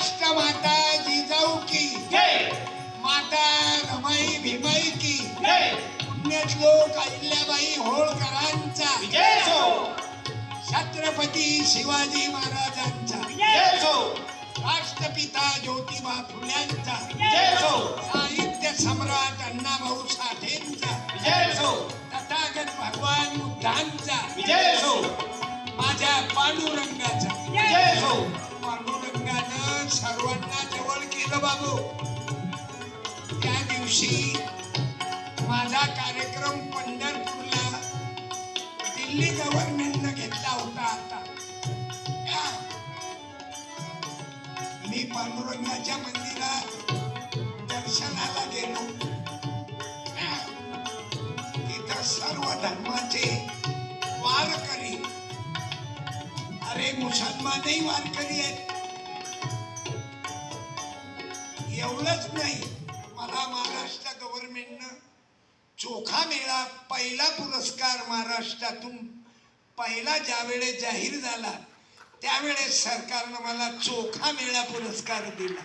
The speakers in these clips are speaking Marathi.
राष्ट्रमाता जिजाऊ की जय, माता रमाई भीमाई की जय, पुण्यश्लोक अहिल्याबाई होळकरांचा विजय असो, छत्रपती शिवाजी महाराजांचा विजय असो, राष्ट्रपिता ज्योतिबा फुल्यांचा विजय असो, साहित्य सम्राट अण्णाभाऊ साठेंचा विजय असो, तथागत भगवान बुद्धांचा विजय असो, माझ्या पांडुरंगाचा विजय असो. पांडुरंगानं सर्वांना जवळ केलं बाबू. त्या दिवशी माझा कार्यक्रम पंढरपूरला दिल्ली गव्हर्नमेंटनं घेतला होता. आता मी पांडुरंगाच्या मंदिरात दर्शनाला गेलो. तिथं सर्व धर्माचे वारकरी, अरे मुसलमानही वारकरी आहेत. एवढंच नाही, मला महाराष्ट्र गव्हर्नमेंटनं चोखा मेळा पहिला पुरस्कार महाराष्ट्रातून पहिला ज्यावेळेस जाहीर झाला त्यावेळेस सरकारनं मला चोखा मेळा पुरस्कार दिला.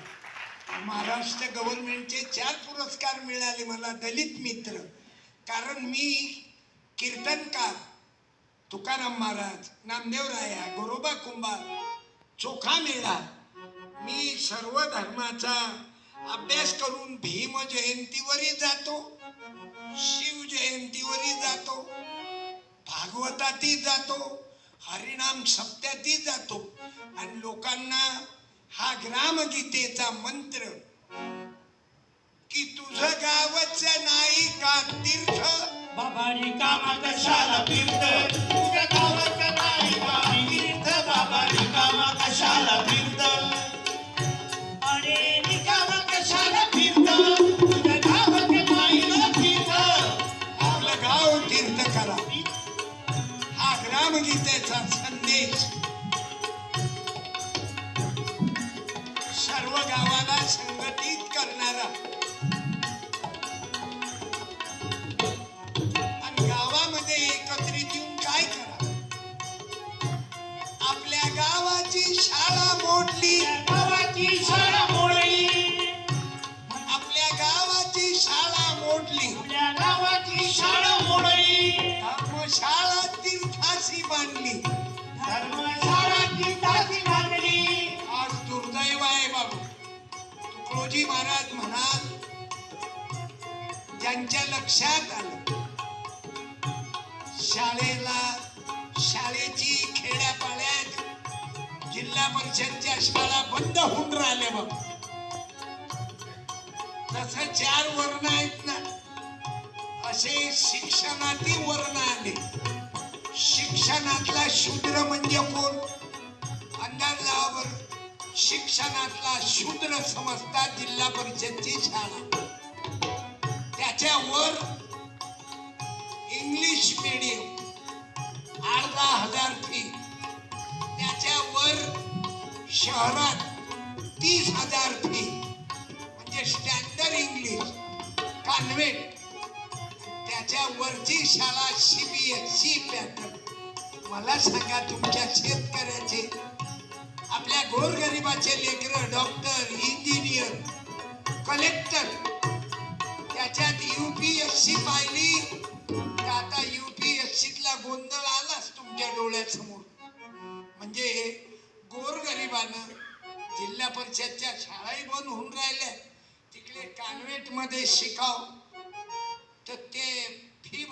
महाराष्ट्र गव्हर्नमेंटचे 4 पुरस्कार मिळाले मला, दलित मित्र. कारण मी कीर्तनकार, तुकाराम महाराज, नामदेव राया, गोरोबा कुंभार, चोखा मेळा, मी सर्व धर्माचा अभ्यास करून भीम जयंतीवरही जातो, शिव जयंतीवरही जातो, भागवतातही जातो, हरिनाम सप्त्यातही जातो. आणि लोकांना हा ग्रामगीतेचा मंत्र की तुझं गावच नाही का तीर्थ, बाबा रिकामा कशाला फिरत, तुझ्या गावाचं नाही का तीर्थ, बाबा रिकामा कशाला फिरत, अरे रिकामा कशाला फिरत, तुझ्या गावाचं नाही ना तीर्थ, आपलं गाव तीर्थ करा. हा ग्रामगीतेचा संदेश सर्व गावाला संघटित करणारा आणि गावामध्ये एकत्रित येऊन काय करा. आपल्या गावाची शाळा मोडली, गावाची शाळा मोडली, आपल्या गावाची शाळा मोडली, आपल्या गावाची शाळा मोडली, धर्मशाळा तीर्थाशी बांधली. धर्मशाळा तीर्थाची बांधली. आज दुर्दैव आहे बाबू. तुकडोजी महाराज म्हणाल, ज्यांच्या लक्षात आलं शाळेची खेड्यापाड्यात जिल्हा परिषदच्या शाळा बंद होऊन राहिल्या बघ. तसं 4 वर्ण आहेत ना, असे शिक्षणातील वर्ण आले. शिक्षणातला शूद्र म्हणजे कोण? अंदाज लावा बरं. शिक्षणातला शूद्र समजतात जिल्हा परिषदची शाळा. त्याच्यावर इंग्लिश मीडियम 8,000 फी, त्याच्यावर शहरात 30,000 फी, म्हणजे स्टँडर्ड इंग्लिश कॉन्व्हेंट. त्याच्यावरची शाळा CBSE पॅटर्न. मला सांगा, तुमच्या शेतकऱ्याचे, आपल्या गोरगरिबाचे लेकरं डॉक्टर, इंजिनियर, कलेक्टर, त्याच्यात UPSC पाहिली तर आता UPSCतला गोंधळ आलाच तुमच्या डोळ्यासमोर. म्हणजे गोरगरिबानं जिल्हा परिषदच्या शाळाही बंद होऊन राहिल्या, तिकडे कॉन्व्हेंट मध्ये शिकाव तर ते फी